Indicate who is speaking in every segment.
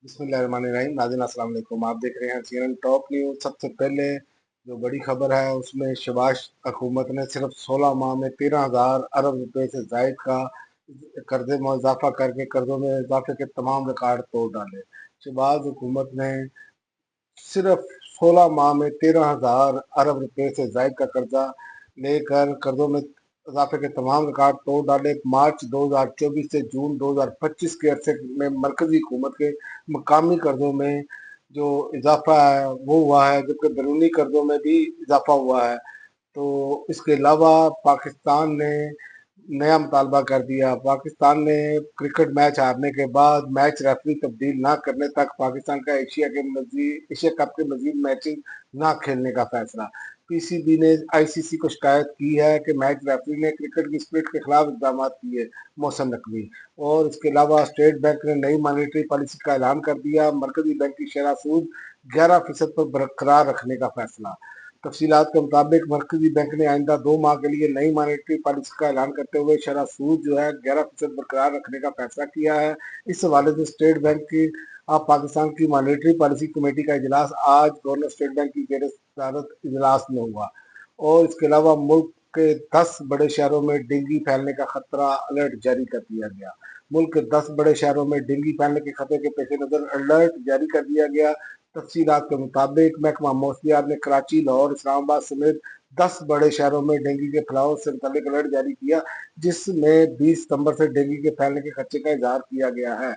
Speaker 1: बिस्मिल्लाहिर्रहमानिर्रहीम। नाज़रीन अस्सलाम वालेकुम। आप देख रहे हैं CNN टॉप न्यूज़। सबसे पहले जो बड़ी खबर है उसमें शहबाज हुकूमत ने सिर्फ 16 माह में 13,000 अरब रुपए से जायद का कर्जे में इजाफा करके कर्जों में इजाफे के तमाम रिकॉर्ड तोड़ डाले। शहबाज हुकूमत ने सिर्फ 16 माह में 13,000 अरब रुपए से जायद का कर्जा लेकर कर्जों में इजाफे के तमाम रिकॉर्ड तोड़ डाले। मार्च 2024 से जून 2025 के अरसे में मरकजी हुकूमत के मकामी कर्जों में जो इजाफा है वो हुआ है, जबकि बैरूनी कर्जों में भी इजाफा हुआ है। तो इसके अलावा पाकिस्तान ने नया मुतालबा कर दिया। पाकिस्तान ने क्रिकेट मैच हारने के बाद मैच रेफरी तब्दील ना करने तक पाकिस्तान का एशिया कप के मजीद मैचेस ना खेलने का फैसला। पीसीबी ने आईसीसी को शिकायत की है कि मैच रेफरी ने क्रिकेट की स्पिरिट के खिलाफ इकदाम किए। मौसम नकवी और इसके अलावा स्टेट बैंक ने नई मॉनेटरी पॉलिसी का ऐलान कर दिया। मरकजी बैंक की शरह सूद 11% पर बरकरार रखने का फैसला। तफसीलात के मुताबिक मरकजी बैंक ने आइंदा 2 माह के लिए नई मॉनेटरी पॉलिसी का ऐलान करते हुए शरह सूद जो है 11% बरकरार रखने का फैसला किया है। इस हवाले से स्टेट बैंक की ऑफ पाकिस्तान की मॉनेटरी पॉलिसी कमेटी का इजलास आज गवर्नर स्टेट बैंक की जेर सदारत इजलास में हुआ। और इसके अलावा मुल्क के 10 बड़े शहरों में डेंगू फैलने का खतरा अलर्ट जारी कर दिया गया। मुल्क के 10 बड़े शहरों में डेंगू फैलने के खतरे के पेश नज़र अलर्ट जारी कर दिया गया। तफसीलात के मुताबिक महकमा मौसमियात ने कराची, लाहौर, इस्लामाबाद समेत 10 बड़े शहरों में डेंगू के फैलाव से मुतल्लिक अलर्ट जारी किया, जिसमें 20 सितंबर से डेंगू के फैलने के खदशे का इजहार किया गया है।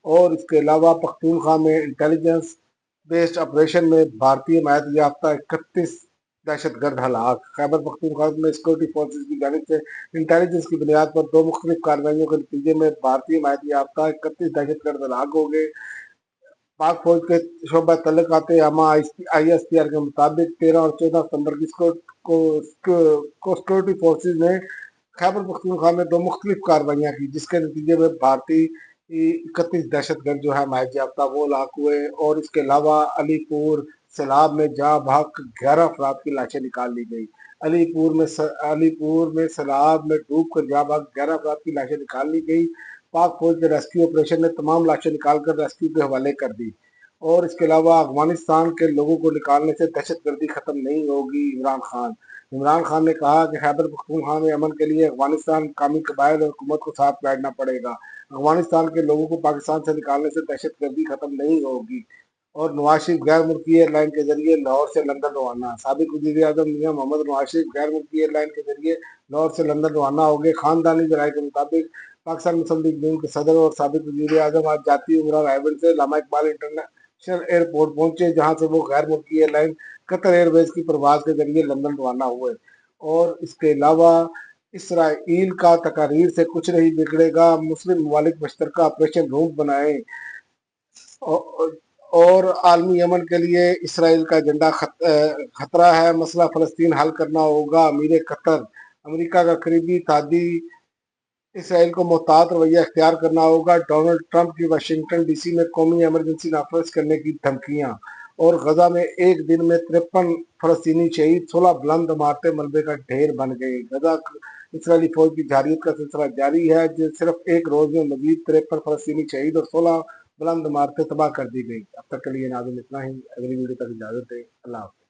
Speaker 1: और इसके अलावा पख्तूनख्वा में इंटेलिजेंस बेस्ड ऑपरेशन में भारतीय मैद याफ्ता 31 दहशतगर्द हलाक। खैबर पख्तूनख्वा में सिक्योरिटी फोर्सेज की जानिब से इंटेलिजेंस की बुनियाद पर 2 मुख्तलिफ कार्रवाइयों के नतीजे में भारतीय मैद याफ्ता 31 दहशतगर्द हलाक हो गए। पाक फौज के शोबा तल्लुकात आमा ISPR के मुताबिक 13 और 14 सितंबर को सिक्योरिटी फोर्सेज ने खैबर पख्तूनख्वा में 2 मुख्तलिफ कार्रवाइयाँ की, जिसके नतीजे में भारतीय 31 दहशतगर्द जो है माहिर याफ्ता वो हलाक हुए। और इसके अलावा अलीपुर सैलाब में जहाँ भाग 11 अफराद की लाशें निकाल ली गई। अलीपुर में सैलाब में डूब कर जहाँ भाग 11 अफराद की लाशें निकाल ली गई। पाक फौज के रेस्क्यू ऑपरेशन ने तमाम लाशें निकालकर रेस्क्यू के हवाले कर दी। और इसके अलावा अफगानिस्तान के लोगों को निकालने से दहशतगर्दी खत्म नहीं होगी। इमरान खान ने कहा कि खैबर पख्तूनख्वा में अमन के लिए अफगानिस्तान, मकामी कबाइल और हुकूमत को साथ बैठना पड़ेगा। अफगानिस्तान के लोगों को पाकिस्तान से निकालने से दहशतगर्दी खत्म नहीं होगी। और नवाज शरीफ गैर मुल्की एयरलाइन के जरिए लाहौर से लंदन रवाना। साबिक वजीर आजम मियां मोहम्मद नवाज शरीफ गैर मुल्की एयरलाइन के जरिए लाहौर से लंदन रवाना हो गए। खानदानी जराये के मुताबिक पाकिस्तान मुस्लिम लीग नून के सदर और साबिक वजीर आजम आज जाती उमरा रायबंद से लामा इकबाल इंटरनेशनल एयरपोर्ट पहुंचे, जहां से वो गैर मुल्की एयरलाइन कतर एयरवेज की परवाज के जरिए लंदन रवाना हुए। और इसके अलावा इसराइल का तकारीर से कुछ नहीं बिगड़ेगा, मुस्लिम ममालिक मुश्तरका ऑपरेशन रूम बनाए। और आलमी अमन के लिए इसराइल का एजेंडा खतरा है, मसला फलस्तीन हल करना होगा। अमीर कतर अमेरिका का करीबी तादी इसराइल को मोहतात रवैया इख्तियार करना होगा। डोनाल्ड ट्रंप की वाशिंगटन डीसी में कौमी एमरजेंसी नाफज करने की धमकियां। और गजा में एक दिन में 53 फलस्तीनी शहीद, 16 बुलंद इमारतें मलबे का ढेर बन गई। गजा इसराइली फौज की जारियत का सिलसिला जारी है, जो सिर्फ एक रोज में मजीद 53 फलस्तीनी शहीद और 16 बुलंद इमारतें तबाह कर दी गई। अब तक के लिए नाज़रीन इतना ही। अगली वीडियो तक इजाजत दें। अल्लाह हाफ़िज़।